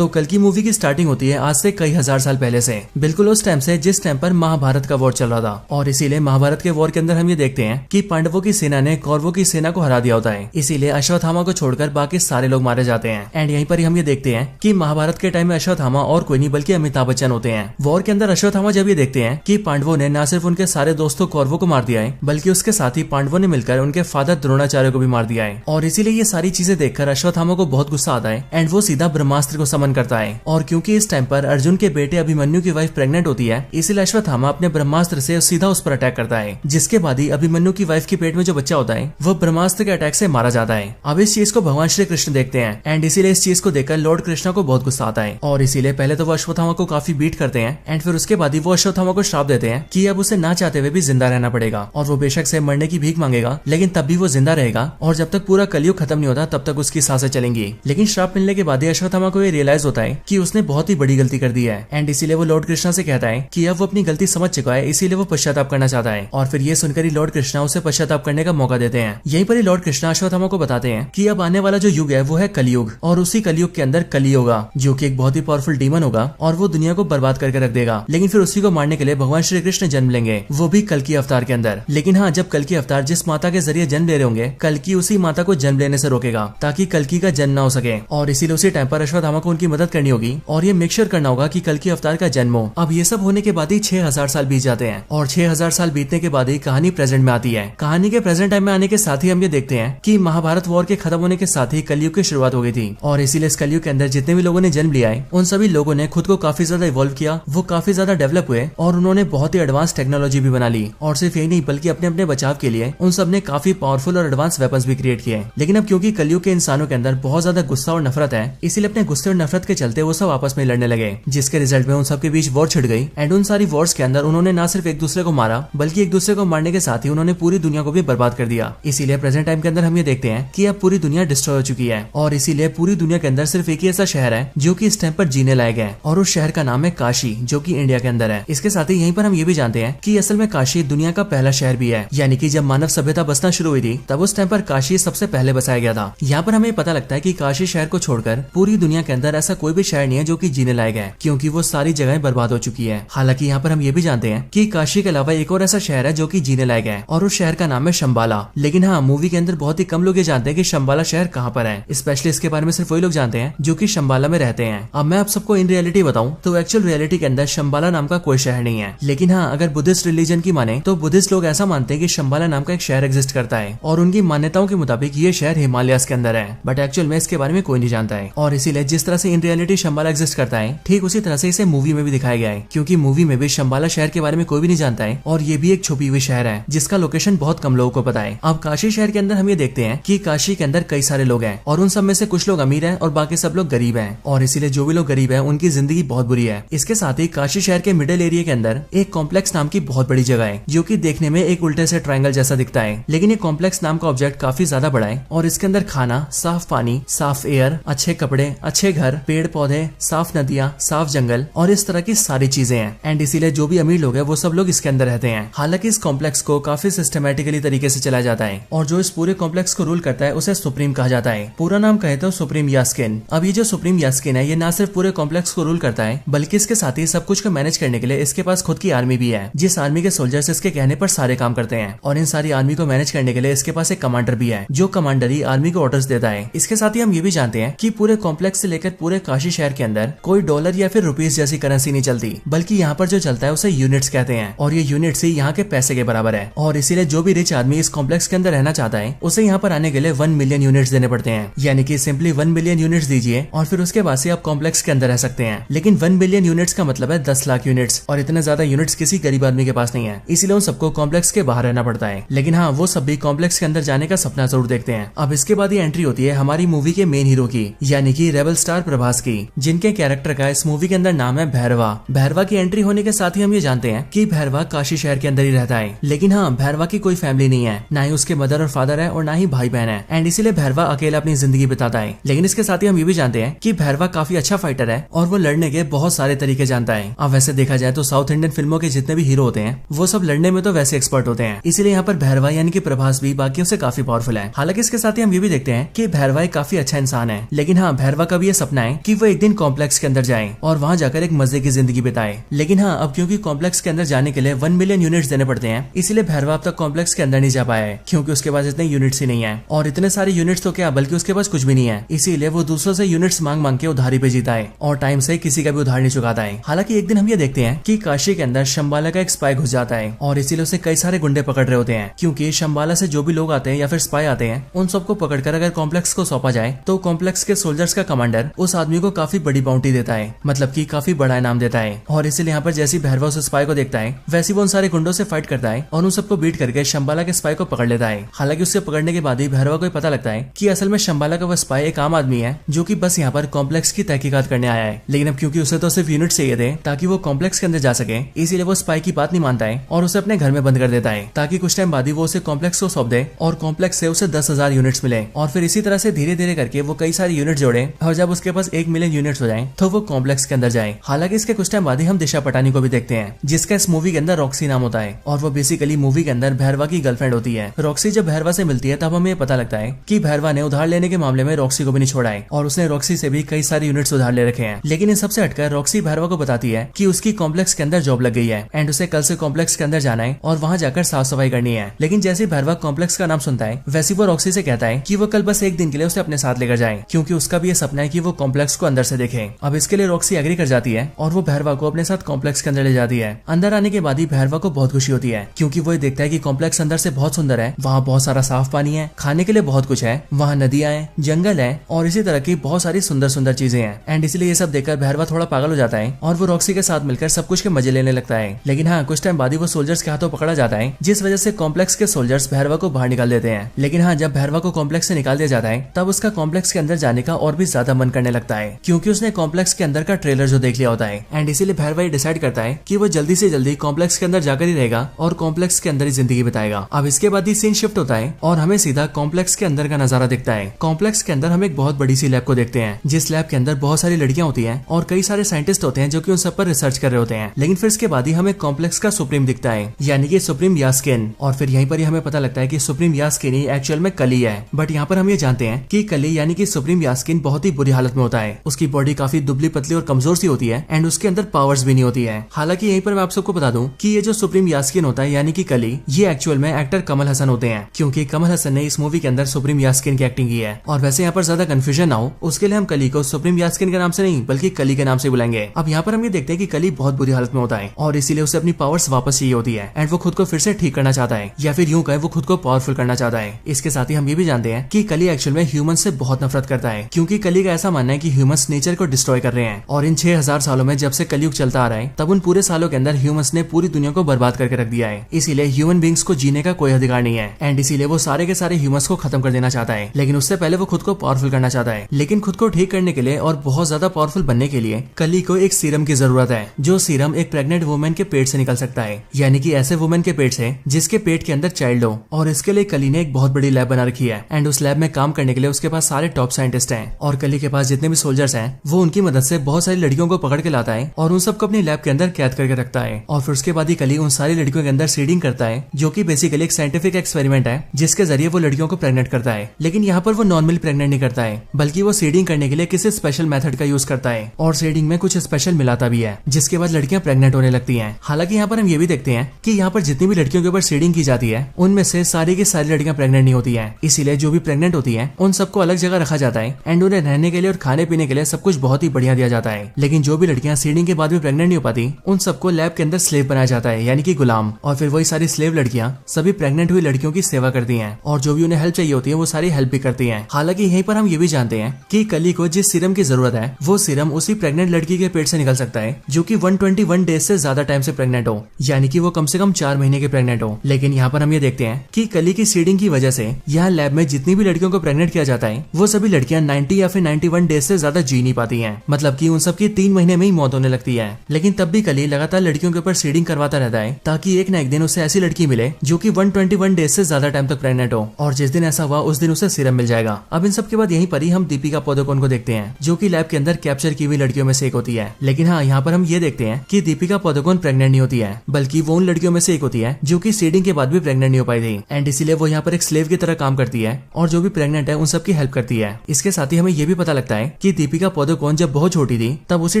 तो कल की मूवी की स्टार्टिंग होती है आज से कई हजार साल पहले से, बिल्कुल उस टाइम से जिस टाइम पर महाभारत का वॉर चल रहा था। और इसीलिए महाभारत के वॉर के अंदर हम ये देखते हैं कि पांडवों की सेना ने कौरवों की सेना को हरा दिया होता है। इसीलिए अश्वत्थामा को छोड़कर बाकी सारे लोग मारे जाते हैं। एंड यहीं पर ही हम ये देखते हैं कि महाभारत के टाइम में अश्वत्थामा और कोई नहीं बल्कि अमिताभ बच्चन होते हैं। वॉर के अंदर अश्वत्थामा जब ये देखते हैं कि पांडवों ने न सिर्फ उनके सारे दोस्तों कौरवों को मार दिया है, बल्कि उसके साथ ही पांडवों ने मिलकर उनके फादर द्रोणाचार्य को भी मार दिया है। और इसीलिए ये सारी चीजें देखकर अश्वत्थामा को बहुत गुस्सा आता है एंड वो सीधा ब्रह्मास्त्र को समन करता है। और क्योंकि इस टाइम पर अर्जुन के बेटे अभिमन्यु की वाइफ प्रेग्नेंट होती है, इसलिए अश्वत्थामा अपने ब्रह्मास्त्र से सीधा उस पर अटैक करता है, जिसके बाद ही अभिमन्यु की वाइफ के पेट में जो बच्चा होता है वो ब्रह्मास्त्र के अटैक से मारा जाता है। अब इस चीज को भगवान श्री कृष्ण देखते हैं एंड इसीलिए इस चीज को देखकर लॉर्ड कृष्णा को बहुत गुस्सा आता है। और इसीलिए पहले तो वो अश्वत्थामा को काफी बीट करते हैं एंड फिर उसके बाद ही वो अश्वत्थामा को श्राप देते हैं कि अब उसे ना चाहते हुए भी जिंदा रहना पड़ेगा और वो बेशक से मरने की भीख मांगेगा, लेकिन तब भी वो जिंदा रहेगा और जब तक पूरा कलयुग खत्म नहीं होता तब तक उसकी सांसें चलेंगी। लेकिन श्राप मिलने के बाद अश्वत्थामा को ये रियलाइज होता है कि उसने बहुत ही बड़ी गलती कर दी है एंड इसीलिए वो लॉर्ड कृष्णा से कहता है कि अब वो अपनी गलती समझ चुका है, इसीलिए वो पश्चाताप करना चाहता है। और फिर ये सुनकर ही लॉर्ड कृष्णा उसे पश्चाताप करने का मौका देते हैं। यहीं पर ही लॉर्ड कृष्णा अश्वत्थामा को बताते हैं कि अब आने वाला जो युग है वो है कलयुग, और उसी कलयुग के अंदर कली होगा जो कि एक बहुत ही पावरफुल डीमन होगा और वो दुनिया को बर्बाद करके रख देगा। लेकिन फिर उसी को मारने के लिए भगवान श्री कृष्ण जन्म लेंगे, वो भी कल की अवतार के अंदर। लेकिन हाँ, जब कल की अवतार जिस माता के जरिए जन्म ले रहे होंगे, कल की उसी माता को जन्म लेने से रोकेगा ताकि कल की का जन्म ना हो सके। और इसीलिए उसी टाइम पर अश्वत्थामा को उनकी मदद करनी होगी और ये मेक श्योर करना होगा कि कल की अवतार का जन्म हो। अब ये सब होने के बाद ही 6000 साल बीत जाते हैं और 6000 साल बीतने के बाद ही कहानी प्रेजेंट में आती है। कहानी के प्रेजेंट टाइम में आने के साथ ही हम ये देखते हैं कि महाभारत वॉर के खत्म होने के साथ ही कलयुग की शुरुआत हो गई थी। और इसीलिए इस कलयुग के अंदर जितने भी लोगों ने जन्म लिया है उन सभी लोगों ने खुद को काफी ज्यादा इवॉल्व किया, वो काफी ज्यादा डेवलप हुए और उन्होंने बहुत ही एडवांस टेक्नोलॉजी भी बना ली। और सिर्फ यही नहीं बल्कि अपने अपने बचाव के लिए उन सब ने काफी पावरफुल और एडवांस वेपन्स भी क्रिएट किए। लेकिन अब क्योंकि कलयुग के इंसानों के अंदर बहुत ज्यादा गुस्सा और नफरत है, इसीलिए अपने गुस्से और नफरत के चलते वो सब आपस में लड़ने लगे, जिसके रिजल्ट में उन सबके बीच वॉर छिड़ गई। एंड उन सारी वॉर्स के अंदर उन्होंने न सिर्फ एक दूसरे को मारा बल्कि एक दूसरे को मारने के साथ ही उन्होंने पूरी दुनिया को भी बर्बाद कर दिया। इसीलिए प्रेजेंट टाइम के अंदर हम ये देखते हैं कि अब पूरी दुनिया डिस्ट्रॉय हो चुकी है और इसीलिए पूरी दुनिया के अंदर सिर्फ एक ही ऐसा शहर है जो कि इस टाइम पर जीने लायक है और उस शहर का नाम है काशी, जो कि इंडिया के अंदर है। इसके साथ ही यहीं पर हम ये भी जानते हैं कि असल में काशी दुनिया का पहला शहर भी है, यानी कि जब मानव सभ्यता बसना शुरू हुई थी तब उस टाइम पर काशी सबसे पहले बसाया गया था। यहाँ पर हमें पता लगता है कि काशी शहर को छोड़कर पूरी दुनिया के अंदर ऐसा कोई भी शहर नहीं है जो कि जीने लायक है, क्योंकि वो सारी जगहें बर्बाद हो चुकी है। हालांकि यहाँ पर हम ये भी जानते हैं कि काशी के अलावा एक और ऐसा शहर है जो कि जीने लायक है और उस शहर का नाम है शंबाला। लेकिन हाँ, मूवी के अंदर बहुत ही कम लोग ये जानते हैं कि शंबाला शहर कहाँ पर है। स्पेशली इसके बारे में सिर्फ वही लोग जानते हैं जो कि शंबाला में रहते हैं। अब मैं आप सबको इन रियलिटी बताऊं तो एक्चुअल रियलिटी के अंदर शंबाला नाम का कोई शहर नहीं है। लेकिन हाँ, अगर बुद्धिस्ट रिलीजन की माने तो बुद्धिस्ट लोग ऐसा मानते हैं कि शंबाला नाम का एक शहर एग्जिस्ट करता है और उनकी मान्यताओं के मुताबिक ये शहर हिमालयास के अंदर है, बट एक्चुअल में इसके बारे में कोई नहीं जानता है। और इसीलिए जिस तरह से इन रियलिटी शंबाला एग्जिस्ट करता है, ठीक उसी तरह से इसे मूवी में भी दिखाया गया है, क्योंकि मूवी में भी शंबाला शहर के बारे में कोई भी नहीं जानता है और ये भी एक छुपी हुई शहर है जिसका लोकेशन बहुत कम लोगों को पता है। अब काशी शहर के अंदर हम ये देखते हैं कि काशी के अंदर कई सारे लोग हैं और उन सब में से कुछ लोग अमीर हैं और बाकी सब लोग गरीब हैं, और इसीलिए जो भी लोग गरीब हैं उनकी जिंदगी बहुत बुरी है। इसके साथ ही काशी शहर के मिडिल एरिया के अंदर एक कॉम्प्लेक्स नाम की बहुत बड़ी जगह है जो कि देखने में एक उल्टे से ट्रायंगल जैसा दिखता है, लेकिन ये कॉम्प्लेक्स नाम का ऑब्जेक्ट काफी ज्यादा बड़ा है और इसके अंदर खाना, साफ पानी, साफ एयर, अच्छे कपड़े, अच्छे घर, पेड़ पौधे, साफ नदियां, साफ जंगल और इस तरह की सारी चीजें हैं। एंड इसीलिए जो भी अमीर लोग हैं वो सब लोग इसके अंदर रहते हैं। हालांकि इस कॉम्प्लेक्स को काफी सिस्टमेटिकली तरीके से चलाया जाता है और जो इस पूरे कॉम्प्लेक्स को रूल करता है उसे सुप्रीम कहा जाता है। पूरा नाम कहे तो सुप्रीम यास्किन। अब ये जो सुप्रीम यास्किन है ये न सिर्फ पूरे कॉम्प्लेक्स को रूल करता है बल्कि इसके साथ ही सब कुछ को मैनेज करने के लिए इसके पास खुद की आर्मी भी है, जिस आर्मी के सोल्जर्स इसके कहने पर सारे काम करते हैं। और इन सारी आर्मी को मैनेज करने के लिए इसके पास एक कमांडर भी है जो कमांडर ही आर्मी को ऑर्डर्स देता है। इसके साथ ही हम ये भी जानते हैं कि पूरे कॉम्प्लेक्स से लेकर पूरे काशी शहर के अंदर कोई डॉलर या फिर रुपीस जैसी करेंसी नहीं चलती, बल्कि यहाँ पर जो चलता है उसे यूनिट्स कहते हैं और ये यूनिट्स ही यहाँ के पैसे के बराबर है। और इसीलिए जो भी रिच आदमी इस कॉम्प्लेक्स के अंदर रहना चाहता है उसे यहाँ पर आने के लिए 1 मिलियन यूनिट्स देने पड़ते हैं, यानी कि सिंपली 1 मिलियन यूनिट्स दीजिए और फिर उसके बाद से आप कॉम्प्लेक्स के अंदर रह सकते हैं। लेकिन 1 मिलियन यूनिट्स का मतलब है 10 लाख यूनिट्स और इतने ज्यादा यूनिट्स किसी गरीब आदमी के पास नहीं है, इसीलिए उन सबको कॉम्प्लेक्स के बाहर रहना पड़ता है। लेकिन हाँ, वो सब भी कॉम्प्लेक्स के अंदर जाने का सपना जरूर देखते हैं। अब इसके बाद ये एंट्री होती है हमारी मूवी के मेन हीरो की, यानी कि रेबल स्टार प्रभास की, जिनके कैरेक्टर का इस मूवी के अंदर नाम है भैरवा। भैरवा की एंट्री होने के साथ ही हम ये जानते हैं कि भैरवा काशी शहर के अंदर ही रहता है। लेकिन हाँ, भैरवा की कोई फैमिली नहीं है, ना ही उसके मदर और फादर है और ना ही भाई बहन है, एंड इसीलिए भैरवा अकेला अपनी जिंदगी बिताता है। लेकिन इसके साथ ही हम ये भी जानते हैं कि भैरवा काफी अच्छा फाइटर है और वो लड़ने के बहुत सारे तरीके जानता है। अब वैसे देखा जाए तो साउथ इंडियन फिल्मों के जितने भी हीरो होते हैं वो सब लड़ने में तो वैसे एक्सपर्ट होते हैं, इसीलिए यहाँ पर भैरवा यानी कि प्रभास भी बाकियों से काफी पावरफुल है। हालांकि इसके साथ ही हम ये भी देखते हैं कि भैरवा एक काफी अच्छा इंसान है। लेकिन हाँ, भैरवा का भी ये सपना है है कि वो एक दिन कॉम्प्लेक्स के अंदर जाएं और वहां जाकर एक मजे की जिंदगी बिताएं। लेकिन हाँ, अब क्योंकि कॉम्प्लेक्स के अंदर जाने के लिए 1 मिलियन यूनिट्स देने पड़ते हैं, इसीलिए भैरवा अब तक कॉम्प्लेक्स के अंदर नहीं जा पाया है, क्योंकि उसके पास इतने यूनिट्स ही नहीं है। और इतने सारे यूनिट्स तो क्या, बल्कि उसके पास कुछ भी नहीं है। इसीलिए वो दूसरों से यूनिट्स मांग मांग के उधारी पे जीता है और टाइम से किसी का भी उधार नहीं चुकाता है। हालांकि एक दिन हम ये देखते हैं कि काशी के अंदर शंबाला का एक स्पाई घुस जाता है और इसीलिए उसे कई सारे गुंडे पकड़ रहे होते हैं, क्योंकि शंबाला से जो भी लोग आते हैं या फिर स्पाई आते हैं, उन सबको पकड़कर अगर कॉम्प्लेक्स को सौंपा जाए तो कॉम्प्लेक्स के सोल्जर्स का कमांडर उस आदमी को काफी बड़ी बाउंटी देता है, मतलब कि काफी बड़ा इनाम देता है। और इसीलिए यहाँ पर जैसी भैरवा उस स्पाई को देखता है, वैसे वो उन सारे गुंडों से फाइट करता है और उन सबको बीट करके शंबाला के स्पाई को पकड़ लेता है। हालांकि उससे पकड़ने के बाद ही भैरवा को पता लगता है कि असल में शंबाला का वो स्पाई एक आम आदमी है जो कि बस यहाँ पर कॉम्प्लेक्स की तहकीकात करने आया है। लेकिन अब क्योंकि उसे तो सिर्फ यूनिट चाहिए थे ताकि वो कॉम्प्लेक्स के अंदर जा सके, इसीलिए वो स्पाई की बात नहीं मानता है और उसे अपने घर में बंद कर देता है, ताकि कुछ टाइम बाद ही वो उसे कॉम्प्लेक्स को सौंप दे और कॉम्प्लेक्स से उसे 10,000 यूनिट्स मिले। और फिर इसी तरह से धीरे धीरे करके वो कई सारे यूनिट जोड़े और जब उसके पास 1 मिलियन यूनिट्स हो जाए तो वो कॉम्प्लेक्स के अंदर जाए। हालांकि इसके कुछ टाइम बाद ही हम दिशा पटानी को भी देखते हैं, जिसका इस मूवी के अंदर रॉक्सी नाम होता है और वो बेसिकली मूवी के अंदर भैरवा की गर्लफ्रेंड होती है। रॉक्सी जब भैरवा से मिलती है तब हमें पता लगता है कि भैरवा ने उधार लेने के मामले में रॉक्सी को भी नहीं छोड़ा है और उसने रॉक्सी से भी कई सारे यूनिट्स उधार ले रखे हैं। लेकिन इन सबसे हटकर रॉक्सी भैरवा को बताती है कि उसकी कॉम्प्लेक्स के अंदर जॉब लग गई है एंड उसे कल से कॉम्प्लेक्स के अंदर जाना है और वहां जाकर साफ सफाई करनी है। लेकिन जैसे भैरवा कॉम्प्लेक्स का नाम सुनता है, वैसे वो रॉक्सी से कहता है कि वो कल बस एक दिन के लिए उसे अपने साथ लेकर जाए, क्योंकि उसका भी ये सपना है कि वो कॉम्प्लेक्स को अंदर से देखे। अब इसके लिए रॉक्सी एग्री कर जाती है और वो भैरवा को अपने साथ कॉम्प्लेक्स के अंदर ले जाती है। अंदर आने के बाद ही भैरवा को बहुत खुशी होती है, क्योंकि वो देखता है कि कॉम्प्लेक्स अंदर से बहुत सुंदर है, वहाँ बहुत सारा साफ पानी है, खाने के लिए बहुत कुछ है, वहाँ नदियां हैं, जंगल है और इसी तरह की बहुत सारी सुंदर सुंदर चीजें हैं। एंड इसलिए ये सब देखकर भैरवा थोड़ा पागल हो जाता है और वो रॉक्सी के साथ मिलकर सब कुछ के मजे लेने लगता है। लेकिन हाँ, कुछ टाइम बाद ही वो सोल्जर्स के हाथों पकड़ा जाता है, जिस वजह से कॉम्प्लेक्स के सोल्जर्स भैरवा को बाहर निकाल देते हैं। लेकिन हाँ, जब भैरवा को कॉम्प्लेक्स से निकाल दिया जाता है तब उसका कॉम्प्लेक्स के अंदर जाने का और भी ज्यादा मन करने लगता है, क्योंकि उसने कॉम्प्लेक्स के अंदर का ट्रेलर जो देख लिया होता है। एंड इसीलिए भैरवा डिसाइड करता है कि वो जल्दी से जल्दी कॉम्प्लेक्स के अंदर जाकर ही रहेगा और कॉम्प्लेक्स के अंदर ही जिंदगी बिताएगा। अब इसके बाद ही सीन शिफ्ट होता है और हमें सीधा कॉम्प्लेक्स के अंदर का नजारा दिखता है। कॉम्प्लेक्स के अंदर हम एक बहुत बड़ी सी लैब को देखते हैं, जिस लैब के अंदर बहुत सारी लड़कियां होती हैं और कई सारे साइंटिस्ट होते हैं जो कि उन सब पर रिसर्च कर रहे होते हैं। लेकिन फिर इसके बाद ही हमें कॉम्प्लेक्स का सुप्रीम दिखता है, यानी कि सुप्रीम यास्किन। और फिर यहीं पर ही हमें पता लगता है कि सुप्रीम यास्किन ही एक्चुअल में कली है। बट यहाँ पर हम ये जानते हैं कि कली यानी कि सुप्रीम यास्किन बहुत ही बुरी हालत में होता है। उसकी बॉडी काफी दुबली पतली और कमजोर सी होती है एंड उसके अंदर पावर्स भी नहीं होती है। हालांकि यहीं पर मैं आप सबको बता दूं कि ये जो सुप्रीम यास्किन होता है यानी कि कली, ये एक्चुअल में एक्टर कमल हसन होते हैं, क्योंकि कमल हसन ने इस मूवी के अंदर सुप्रीम यास्किन की एक्टिंग की है। और वैसे यहाँ पर ज्यादा कंफ्यूजन ना हो उसके लिए हम कली को सुप्रीम यास्किन के नाम से नहीं बल्कि कली के नाम से बुलाएंगे। अब यहाँ पर हम ये देखते हैं कि कली बहुत बुरी हालत में होता है और इसीलिए उसे अपनी पावर्स वापस चाहिए होती है एंड वो खुद को फिर से ठीक करना चाहता है, या फिर यूं कहे वो खुद को पावरफुल करना चाहता है। इसके साथ ही हम ये भी जानते हैं कि कली एक्चुअल में ह्यूमंस से बहुत नफरत करता है, क्योंकि कली का ऐसा मानना है कि ह्यूमंस नेचर को डिस्ट्रॉय कर रहे हैं और इन 6000 सालों में जब से कलयुग चलता आ रहा है तब उन पूरे सालों के अंदर ह्यूमंस ने पूरी दुनिया को बर्बाद करके रख दिया है। इसीलिए ह्यूमन बींग्स को जीने का कोई अधिकार नहीं है एंड इसीलिए वो सारे के सारे ह्यूमंस को खत्म कर देना चाहता है। लेकिन उससे पहले वो खुद को पावरफुल करना चाहता है। लेकिन खुद को ठीक करने के लिए और बहुत ज्यादा पावरफुल बनने के लिए कली को एक सीरम की जरूरत है, जो सीरम एक प्रेग्नेंट वुमेन के पेट से निकल सकता है, यानी कि ऐसे वुमेन के पेट से जिसके पेट के अंदर चाइल्ड हो। और इसके लिए कली ने एक बहुत बड़ी लैब बना रखी है एंड उस लैब में काम करने के लिए उसके पास सारे टॉप साइंटिस्ट हैं और कली के पास जितने भी सोल्जर्स हैं वो उनकी मदद से बहुत सारी लड़कियों को पकड़ के लाता है और उन सबको अपनी लैब के अंदर कैद करके रखता है। और फिर उसके बाद ही कली उन सारी लड़कियों के अंदर सीडिंग करता है, जो कि बेसिकली एक साइंटिफिक एक्सपेरिमेंट है जिसके जरिए वो लड़कियों को प्रेग्नेंट करता है। लेकिन यहाँ पर वो नॉर्मली प्रेग्नेंट नहीं करता है, बल्कि वो सीडिंग करने के लिए किसी स्पेशल मेथड का यूज करता है और सीडिंग में कुछ स्पेशल मिलाता भी है, जिसके बाद लड़कियां प्रेग्नेंट होने लगती हैं। हालांकि यहाँ पर हम ये भी देखते हैं कि यहाँ पर जितनी भी लड़कियों के ऊपर सीडिंग की जाती है उनमें से सारी की सारी लड़कियां प्रेग्नेंट नहीं होती हैं। इसीलिए जो भी प्रेग्नेंट होती हैं उन सबको अलग जगह रखा जाता है एंड उन्हें रहने के लिए और खाने पीने के लिए सब कुछ बहुत ही बढ़िया दिया जाता है। लेकिन जो भी लड़कियां सीडिंग के बाद भी प्रेग्नेंट नहीं हो पाती उन सबको लैब के अंदर स्लेव बनाया जाता है, यानी कि गुलाम। और फिर वही सारी स्लेव लड़कियां सभी प्रेग्नेंट हुई लड़कियों की सेवा करती हैं और जो भी उन्हें हेल्प चाहिए होती है वो सारी हेल्प भी करती हैं। हालांकि यहीं पर हम ये भी जानते हैं कि कली को जिस सीरम की जरूरत है वो सीरम उसी प्रेग्नेंट लड़की के पेट से निकल सकता है जो कि 121 डेज से ज्यादा टाइम से प्रेग्नेंट हो, यानी कि वो कम से कम 4 महीने के प्रेग्नेंट हो। लेकिन यहाँ पर हम ये देखते हैं कि कली की सीडिंग की वजह से यहाँ लैब में जितनी भी लड़कियों को प्रेग्नेंट किया जाता है वो सभी लड़कियां 90 या फिर 91 डेज से ज्यादा जी नहीं पाती हैं, मतलब कि उन सब की 3 महीने में ही मौत होने लगती है। लेकिन तब भी कली लगातार लड़कियों के ऊपर सीडिंग करवाता रहता है ताकि एक न एक दिन उसे ऐसी लड़की मिले जो कि 121 डेज से ज्यादा टाइम तक प्रेग्नेंट हो, और जिस दिन ऐसा हुआ उस दिन उसे सीरम मिल जाएगा। अब इन सब के बाद यहीं पर ही हम दीपिका पादुकोण को देखते हैं, जो कि लैब के अंदर कैप्चर की हुई लड़कियों में से एक होती है। लेकिन हाँ, यहाँ पर हम ये देखते हैं कि दीपिका पादुकोण प्रेग्नेंट नहीं होती है, बल्कि वो उन लड़कियों में से एक होती है जो कि सीडिंग के बाद भी प्रेग्नेंट नहीं हो पाई थी एंड इसीलिए वो यहाँ पर एक स्लेव की तरह काम करती है और जो भी प्रेग्नेंट है उन सब की हेल्प करती है। इसके साथ ही हमें ये भी पता लगता है कि दीपिका पादुकोण जब बहुत छोटी थी तब उसी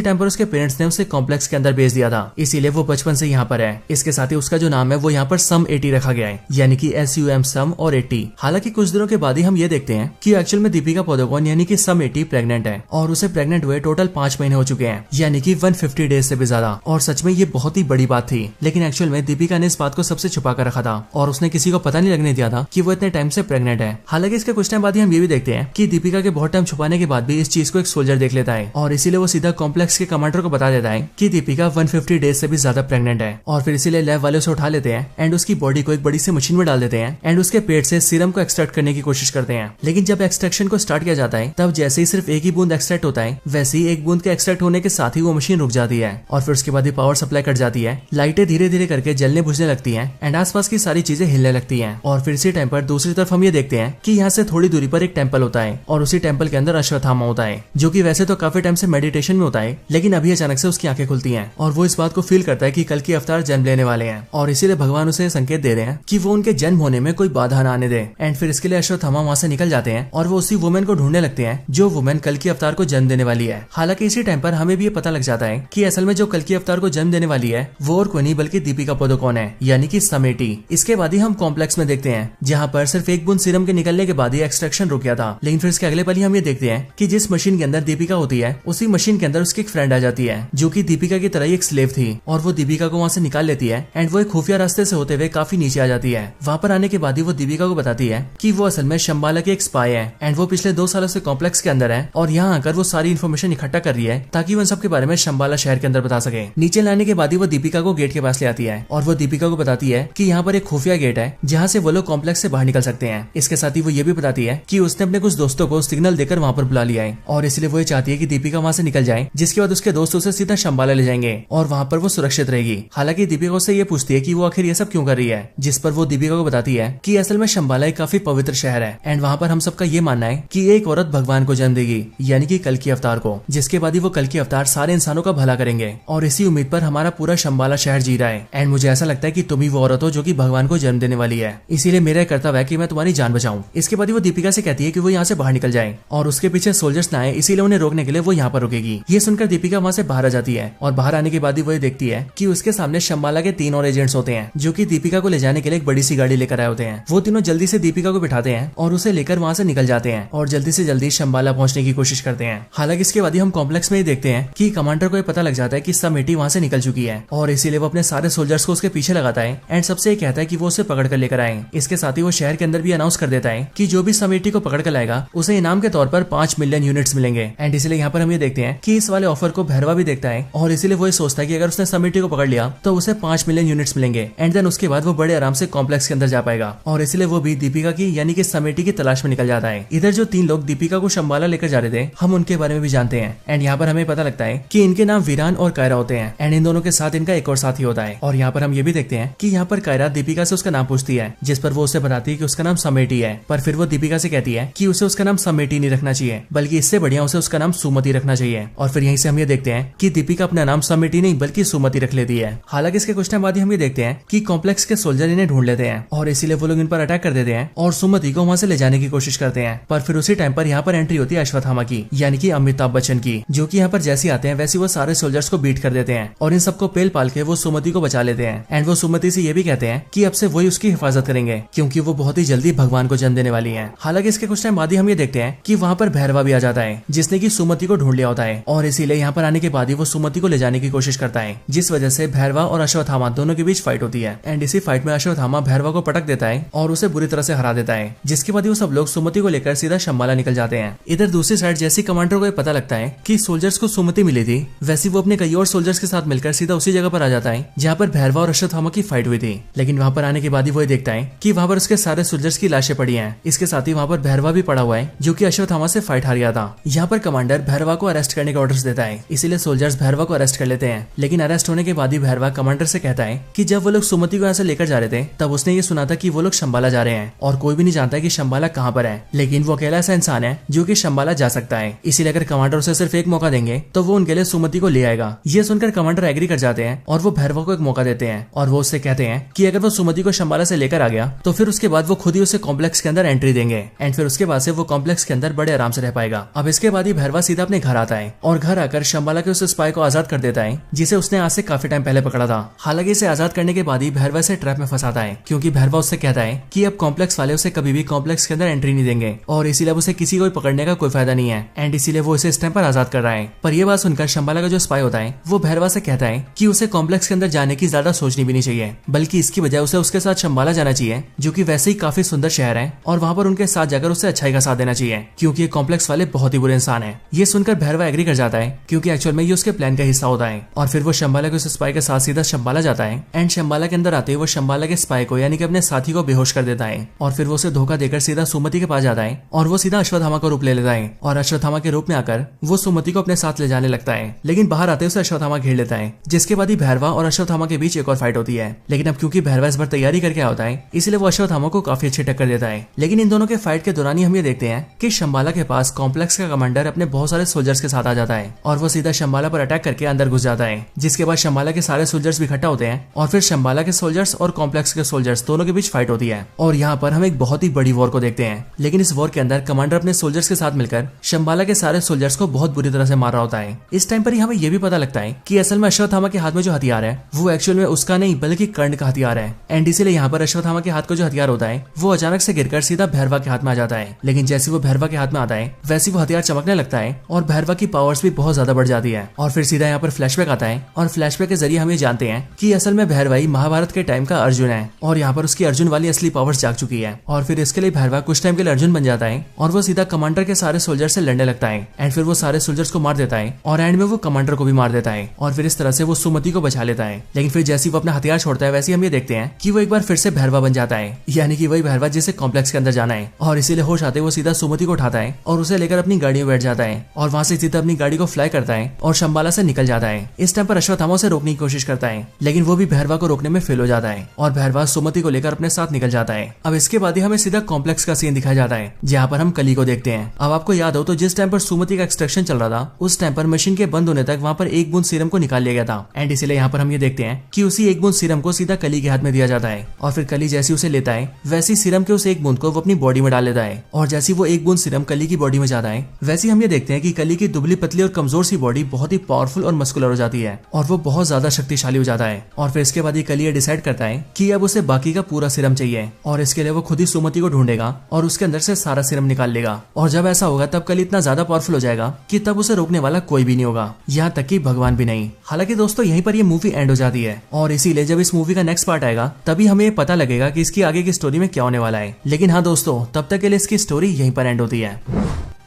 टाइम पर उसके पेरेंट्स ने उसे कॉम्प्लेक्स के अंदर भेज दिया था, इसीलिए वो बचपन से यहाँ पर है। इसके साथ ही उसका जो नाम है वो यहाँ पर सम 80 रखा गया है, यानी कि SUM सम और 80। हालांकि कुछ दिनों के बाद ही हम ये देखते हैं कि एक्चुअल में दीपिका पादुकोण यानी कि सम 80 प्रेग्नेंट है और उसे प्रेग्नेंट हुए टोटल 5 महीने हो चुके हैं, यानी कि 150 डेज से भी ज्यादा। और सच में ये बहुत ही बड़ी बात थी, लेकिन एक्चुअल में दीपिका ने इस बात को सबसे छुपा कर रखा था और उसने किसी को पता नहीं लगने दिया था कि वो इतने टाइम से प्रेग्नेंट है। हालांकि इसके कुछ टाइम बाद ही हम ये भी देखते हैं कि दीपिका के बहुत टाइम छुपाने के बाद भी इस चीज को एक सोल्जर देख लेता है और इसीलिए वो सीधा कॉम्प्लेक्स के कमांडर को बता देता है कि दीपिका 150 डेज से भी ज्यादा प्रेग्नेंट है। और फिर इसीलिए लैब वाले उसे उठा लेते हैं एंड उसकी बॉडी को एक बड़ी सी मशीन में डाल देते हैं एंड उसके पेट से सीरम को एक्सट्रैक्ट करने की कोशिश करते हैं। लेकिन जब एक्सट्रैक्शन को स्टार्ट किया जाता है तब जैसे ही सिर्फ एक ही बूंद एक्सट्रैक्ट होता है, वैसे ही एक बूंद के एक्सट्रैक्ट होने के साथ ही वो मशीन रुक जाती है और फिर उसके बाद ही पावर सप्लाई कट जाती है, लाइटें धीरे धीरे करके जलने बुझने लगती हैं एंड आसपास की सारी चीजें हिलने लगती हैं। और फिर इसी टाइम पर दूसरी तरफ हम ये देखते हैं कि यहाँ से थोड़ी दूरी पर एक टेंपल होता है और उसी टेंपल के अंदर अश्वत्थामा होता है, जो कि वैसे तो काफी टाइम से मेडिटेशन में होता है, लेकिन अभी अचानक से उसकी आंखें खुलती हैं और वो इस बात को फील करता है कि कल की अवतार जन्म लेने वाले हैं और इसीलिए भगवान उसे संकेत दे रहे हैं कि वो उनके जन्म होने में कोई बाधा न आने दे। एंड फिर इसके लिए अश्वत्थामा वहां से निकल जाते हैं और वो उसी वुमेन को ढूंढने लगते हैं जो वुमेन कल की अवतार को जन्म देने वाली है। हालांकि इसी टाइम पर हमें भी ये पता लग जाता है कि असल में जो कल की अवतार को जन्म देने वाली है वो और कोई नहीं बल्कि दीपिका पादुकोण है, यानी कि सम 80। इसके बाद ही हम कॉम्प्लेक्स में देखते हैं जहाँ पर सिर्फ एक बूंद सीरम के निकलने के बाद ही एक्सट्रैक्शन रुक गया था। लेकिन फिर इसके अगले पल ही हम ये देखते हैं कि जिस मशीन के अंदर दीपिका होती है उसी मशीन के अंदर उसकी एक फ्रेंड आ जाती है जो कि दीपिका की तरह ही एक स्लेव थी और वो दीपिका को वहाँ से निकाल लेती है एंड वो एक खुफिया रास्ते से होते हुए काफी नीचे आ जाती है। वहाँ पर आने के बाद ही वो दीपिका को बताती है कि वो असल में शंबाला की एक स्पाई है एंड वो पिछले 2 सालों से कॉम्प्लेक्स के अंदर है और यहाँ आकर वो सारी इन्फॉर्मेशन इकट्ठा कर रही है ताकि वो इन सब के बारे में शंबाला शहर के अंदर बता सके। नीचे लाने के बाद ही वो दीपिका को गेट के पास ले आती है और वो दीपिका को बताती है कि यहाँ पर एक खुफिया गेट है जहाँ से वो लोग कॉम्प्लेक्स से बाहर निकल सकते हैं। इसके साथ ही वो ये भी बताती है कि उसने अपने कुछ दोस्तों को सिग्नल देकर वहाँ पर बुला लिया है और इसलिए वो ये चाहती है कि दीपिका वहाँ से निकल जाए, जिसके बाद उसके दोस्त उसे सीधा शंबाला ले जाएंगे और वहाँ पर वो सुरक्षित रहेगी। हालांकि दीपिका उससे ये पूछती है कि वो आखिर ये सब क्यों कर रही है, जिस पर वो दीपिका को बताती है कि असल में शंबाला एक काफी पवित्र शहर है एंड वहाँ पर हम सबका ये मानना है कि एक औरत भगवान को जन्म देगी, यानी कि कल की अवतार को, जिसके बाद ही वो कल की अवतार सारे इंसानों का भला करेंगे। और इसी उम्मीद पर हमारा पूरा शंबाला शहर जी रहा है एंड मुझे ऐसा लगता है कि तुम ही वो औरत हो जो कि भगवान को जन्म देने वाली है, इसीलिए मेरा कर्तव्य है कि मैं तुम्हारी जान बचाऊं। इसके बाद वो दीपिका से कहती है कि वो यहाँ से बाहर निकल जाए और उसके पीछे सोल्जर्स न आए, इसीलिए उन्हें रोकने के लिए वो यहाँ पर रुकेगी। ये सुनकर दीपिका वहाँ से बाहर आ जाती है और बाहर आने के बाद ही वो देखती है कि उसके सामने शंबाला के 3 और एजेंट्स होते हैं जो कि दीपिका को ले जाने के लिए एक बड़ी सी गाड़ी लेकर आए होते हैं। वो तीनों जल्दी से दीपिका को बिठाते हैं और उसे लेकर वहाँ से निकल जाते हैं और जल्दी से जल्दी शंबाला पहुंचने की कोशिश करते हैं। हालांकि इसके बाद ही हम कॉम्प्लेक्स में ही देखते हैं कि कमांडर को पता लग जाता है कि सम 80 वहाँ से निकल चुकी है और इसीलिए वो अपने सारे सोल्जर्स को उसके पीछे लगाता है एंड सबसे कहता है कि वो उसे पकड़ कर लेकर आए। इसके साथ ही वो शहर के अंदर भी अनाउंस कर देता है कि जो भी सम 80 को पकड़ कर लाएगा उसे इनाम के तौर पर 5 मिलियन यूनिट्स मिलेंगे। एंड इसलिए यहाँ पर हम ये देखते हैं कि इस वाले ऑफर को भैरवा भी देखता है और इसीलिए वो सोचता है कि अगर उसने सम 80 को पकड़ लिया तो उसे 5 मिलियन यूनिट्स मिलेंगे एंड देन उसके बाद वो बड़े आराम से कॉम्प्लेक्स के अंदर जा पाएगा और इसलिए वो भी दीपिका की यानी कि सम 80 की तलाश में निकल जाता है। इधर जो 3 लोग दीपिका को शंबाला लेकर जा रहे थे हम उनके बारे में भी जानते हैं एंड यहाँ पर हमें पता लगता है कि इनके नाम वीरान और कायरा होते हैं एंड इन दोनों के साथ इनका एक और साथी होता है। और यहाँ पर हम ये भी देखते हैं कि यहाँ पर कायरा दीपिका से उसका नाम पूछती है, जिस पर वो उसे बताती है कि उसका नाम सम 80 है, पर फिर वो दीपिका से कहती है कि उसे उसका नाम सम 80 नहीं रखना चाहिए बल्कि इससे बढ़िया उसे उसका नाम सुमति रखना चाहिए। और फिर यहीं से हम ये देखते हैं कि दीपिका अपना नाम सम 80 नहीं बल्कि सुमति रख लेती है। हालांकि इसके कुछ टाइम बाद ही हम ये देखते हैं कि कॉम्प्लेक्स के सोल्जर इन्हें ढूंढ लेते हैं और इसीलिए वो लोग इन पर अटैक कर देते हैं और सुमति को वहाँ से ले जाने की कोशिश करते हैं। पर फिर उसी टाइम पर यहाँ पर एंट्री होती है अश्वत्थामा की, यानी कि अमिताभ बच्चन की, जो कि यहाँ पर जैसे आते हैं वैसे वो सारे सोल्जर्स को बीट कर देते हैं और इन सबको पेल पाल के वो सुमति को बचा लेते हैं। एंड वो सुमति से ये भी कहते हैं कि अब से वही उसकी हिफाजत करेंगे क्योंकि वो बहुत ही जल्दी भगवान को जन्म देने वाली है। हालांकि इसके कुछ टाइम बाद ही हम ये देखते हैं कि वहाँ पर भैरवा भी आ जाता है जिसने की सुमति को ढूंढ लिया होता है और इसीलिए यहाँ पर आने के बाद ही वो सुमति को ले जाने की कोशिश करता है, जिस वजह से भैरवा और अश्वत्थामा दोनों के बीच फाइट होती है। एंड इसी फाइट में अश्वत्थामा भैरवा को पटक देता है और उसे बुरी तरह से हरा देता है, जिसके बाद वो सब लोग सुमति को लेकर सीधा शंबाला निकल जाते हैं। इधर दूसरी साइड जैसी कमांडर को पता लगता है कि सोल्जर्स को सुमति मिली थी, वैसे वो अपने कई और सोल्जर्स के साथ मिलकर सीधा उसी जगह पर आ जाता है जहाँ पर भैरवा और अश्वत्थामा की फाइट हुई थी। लेकिन वहाँ पर आने के बाद ही वो देखता है कि वहाँ पर उसके सारे सोल्जर्स की लाशें पड़ी हैं। इसके साथ ही वहाँ पर भैरवा भी पड़ा हुआ है जो कि अश्वत्थामा से फाइट हार गया था। यहाँ पर कमांडर भैरवा को अरेस्ट करने का ऑर्डर्स देता है, इसीलिए सोल्जर्स भैरवा को अरेस्ट कर लेते हैं। लेकिन अरेस्ट होने के बाद ही भैरवा कमांडर से कहता है कि जब वो लोग सुमति को यहाँ से लेकर जा रहे थे तब उसने ये सुना था कि वो लोग शंबाला जा रहे हैं और कोई भी नहीं जानता कि शंबाला कहाँ पर है, लेकिन वो अकेला ऐसा इंसान है जो कि शंबाला जा सकता है। इसीलिए अगर कमांडर उसे सिर्फ एक मौका देंगे तो वो उनके लिए सुमति को ले आएगा। ये सुनकर कमांडर एग्री कर जाते हैं और वो भैरवा को एक मौका देते हैं और वो उससे कहते हैं कि अगर वो सुमति को शंबाला से लेकर आ गया तो फिर उसके बाद वो खुद ही उसे कॉम्प्लेक्स के अंदर एंट्री देंगे एंड फिर उसके बाद से वो कॉम्प्लेक्स के अंदर बड़े आराम से रह पाएगा। अब इसके बाद ही भैरवा सीधा अपने घर आता है और घर आकर शंबाला के उस स्पाई को आजाद कर देता है जिसे उसने आज से काफी टाइम पहले पकड़ा था। हालांकि इसे आजाद करने के बाद ही भैरवा से ट्रैप में फंसाता है क्योंकि भैरवा उससे कहता है कि अब कॉम्प्लेक्स वाले उसे कभी भी कॉम्प्लेक्स के अंदर एंट्री नहीं देंगे और इसीलिए उसे किसी को पकड़ने का कोई फायदा नहीं है एंड इसीलिए वो इसे इस टाइम पर आजाद कर रहा है। पर यह बात सुनकर शंबाला का जो स्पाई होता है वो भैरवा से कहता है कि उसे कॉम्प्लेक्स के अंदर जाने की ज्यादा सोचनी भी नहीं चाहिए, बल्कि इसकी बजाय उसे उसके साथ शंबाला जाना चाहिए जो कि वैसे ही काफी सुंदर शहर है और वहाँ पर उनके साथ जाकर उसे अच्छाई का साथ देना चाहिए क्योंकि ये कॉम्प्लेक्स वाले बहुत ही बुरे इंसान है। ये सुनकर भैरवा एग्री कर जाता है क्योंकि एक्चुअल में ये उसके प्लान का हिस्सा होता है और फिर वो शंबाला के उस स्पाई के साथ सीधा शंबाला जाता है एंड शंबाला के अंदर आते ही वो शंबाला के स्पाई को यानी कि अपने साथी को बेहोश कर देता है और फिर वो उसे धोखा देकर सीधा सुमति के पास जाता है और वो सीधा अश्वत्थामा का रूप ले लेता है और अश्वत्थामा के रूप में आकर वो सुमति को अपने साथ ले जाने लगता है। लेकिन बाहर आते उसे अश्वत्थामा घेर लेता है जिसके बाद ही भैरवा और अश्वत्थामा के बीच एक और फाइट होती है। लेकिन अब क्योंकि भैरवा इस बार तैयारी करके होता है इसलिए वो अश्वत्थामा को काफी अच्छी टक्कर देता है। लेकिन इन दोनों के फाइट के दौरान ही हम ये देखते हैं कि शंबाला के पास कॉम्प्लेक्स का कमांडर अपने बहुत सारे सोल्जर्स के साथ आ जाता है और वो सीधा शंबाला पर अटैक करके अंदर घुस जाता है जिसके बाद शंबाला के सारे सोल्जर्स भी इकट्ठा होते हैं और फिर शंबाला के सोल्जर्स और कॉम्प्लेक्स के सोल्जर्स दोनों के बीच फाइट होती है और यहाँ पर हम एक बहुत ही बड़ी वॉर को देखते हैं। लेकिन इस वॉर के अंदर कमांडर अपने सोल्जर्स के साथ मिलकर शंबाला के सारे सोल्जर्स को बहुत बुरी तरह से मार रहा होता है। इस टाइम पर ही हमें यह भी पता लगता है कि असल में अश्वत्थामा के हाथ में जो हथियार है वो एक्चुअल में उसका नहीं बल्कि कर्ण का हथियार है एंड इसीलिए यहाँ पर अश्वत्थामा के हाथ का जो हथियार होता है वो अचानक से गिरकर सीधा भैरवा के हाथ में आ जाता है। लेकिन जैसे वो भैरवा के हाथ में आता है वैसे वो हथियार चमकने लगता है और भैरवा की पावर्स भी बहुत ज्यादा बढ़ जाती है और फिर सीधा यहाँ पर फ्लैशबैक आता है और फ्लैशबैक के जरिए हम ये जानते हैं कि असल में भैरवा ही महाभारत के टाइम का अर्जुन है और यहाँ पर उसकी अर्जुन वाली असली पावर्स जाग चुकी है और फिर इसके लिए भैरवा कुछ टाइम के लिए अर्जुन बन जाता है और वो सीधा कमांडर के सारे सोल्जर से लड़ने लगता है एंड फिर वो सारे सोल्जर्स को मार देता है और एंड में वो कमांडर को भी मार देता है और फिर इस तरह से वो सुमति को बचा लेता है। लेकिन फिर जैसे वो अपना हथियार छोड़ता है वैसे हम ये देखते हैं कि वो एक बार फिर से भैरवा बन जाता है यानी कि वही भैरवा जिसे कॉम्प्लेक्स के अंदर जाना है और इसीलिए होश आते वो सीधा सुमति को उठाता है और उसे लेकर अपनी गाड़ी में बैठ जाता है और वहां से सीधा अपनी गाड़ी को फ्लाई करता है और शंबाला से निकल जाता है। इस टाइम पर अश्वत्थामा से रोकने की कोशिश करता है लेकिन वो भी भैरवा को रोकने में फेल हो जाता है और भैरवा सुमति को लेकर अपने साथ निकल जाता है। अब इसके बाद ही हमें सीधा कॉम्प्लेक्स का सीन दिखाया जाता है जहाँ पर हम कली को देखते हैं। अब आपको याद हो तो जिस टाइम पर सुमति का एक्सट्रैक्शन चल रहा था उस टाइम पर मशीन के बंद होने तक वहाँ पर एक बूंद सीरम को निकाल लिया गया था एंड इसलिए यहाँ पर हम ये देखते हैं कि उसी एक बूंद सीरम को सीधा कली के हाथ में दिया जाता है और फिर कली जैसी उसे लेता है वैसी सीरम के उस एक बूंद को वो अपनी बॉडी में डाल लेता है और जैसी वो एक बूंद सीरम कली की बॉडी में जाता है वैसे हम ये देखते हैं कि कली की दुबली पतली और कमजोर सी बॉडी बहुत ही पावरफुल और मस्कुलर हो जाती है और वो बहुत ज्यादा शक्तिशाली हो जाता है। और फिर इसके बाद ये कली डिसाइड करता है कि अब उसे बाकी का पूरा सीरम चाहिए और इसके लिए वो खुद ही सुमति को ढूंढेगा और उसके अंदर से सारा सीरम निकाल लेगा और जब ऐसा होगा तब कली इतना ज्यादा पावरफुल हो जाएगा कि तब उसे रोकने वाला कोई भी नहीं होगा, यहाँ तक कि भगवान भी नहीं। हालांकि दोस्तों यहीं पर ये मूवी एंड हो जाती है और इसीलिए जब इस मूवी का नेक्स्ट पार्ट आएगा तभी हमें ये पता लगेगा कि इसकी आगे की स्टोरी में क्या होने वाला है। लेकिन हाँ दोस्तों तब तक के लिए इसकी स्टोरी यहीं पर एंड होती है।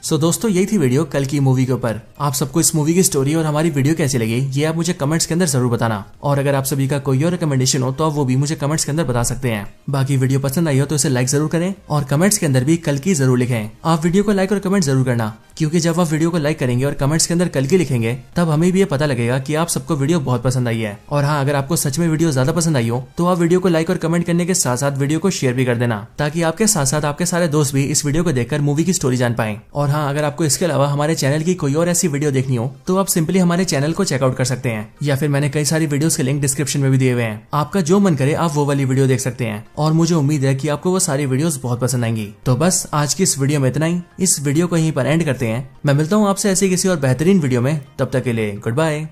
सो दोस्तों यही थी वीडियो कल की मूवी के ऊपर। आप सबको इस मूवी की स्टोरी और हमारी वीडियो कैसी लगी ये आप मुझे कमेंट्स के अंदर जरूर बताना और अगर आप सभी का कोई और रिकमेंडेशन हो तो आप वो भी मुझे कमेंट्स के अंदर बता सकते हैं। बाकी वीडियो पसंद आई हो तो इसे लाइक जरूर करें और कमेंट्स के अंदर भी कल की जरूर लिखें। आप वीडियो को लाइक और कमेंट जरूर करना क्योंकि जब आप वीडियो को लाइक करेंगे और कमेंट्स के अंदर कल की लिखेंगे तब हमें भी ये पता लगेगा कि आप सबको वीडियो बहुत पसंद आई है। और हाँ अगर आपको सच में वीडियो ज्यादा पसंद आई हो तो आप वीडियो को लाइक और कमेंट करने के साथ साथ वीडियो को शेयर भी कर देना ताकि आपके साथ साथ आपके सारे दोस्त भी इस वीडियो को देखकर मूवी की स्टोरी जान पाएं। और हाँ अगर आपको इसके अलावा हमारे चैनल की कोई और ऐसी वीडियो देखनी हो तो आप सिंपली हमारे चैनल को चेकआउट कर सकते हैं या फिर मैंने कई सारी वीडियोस के लिंक डिस्क्रिप्शन में भी दिए हुए हैं। आपका जो मन करे आप वो वाली वीडियो देख सकते हैं और मुझे उम्मीद है कि आपको वो सारी वीडियोस बहुत पसंद आएंगी। तो बस आज की इस वीडियो में इतना ही। इस वीडियो को यहीं पर एंड करते हैं। मैं मिलता हूँ आपसे ऐसे किसी और बेहतरीन वीडियो में। तब तक के लिए गुड बाय।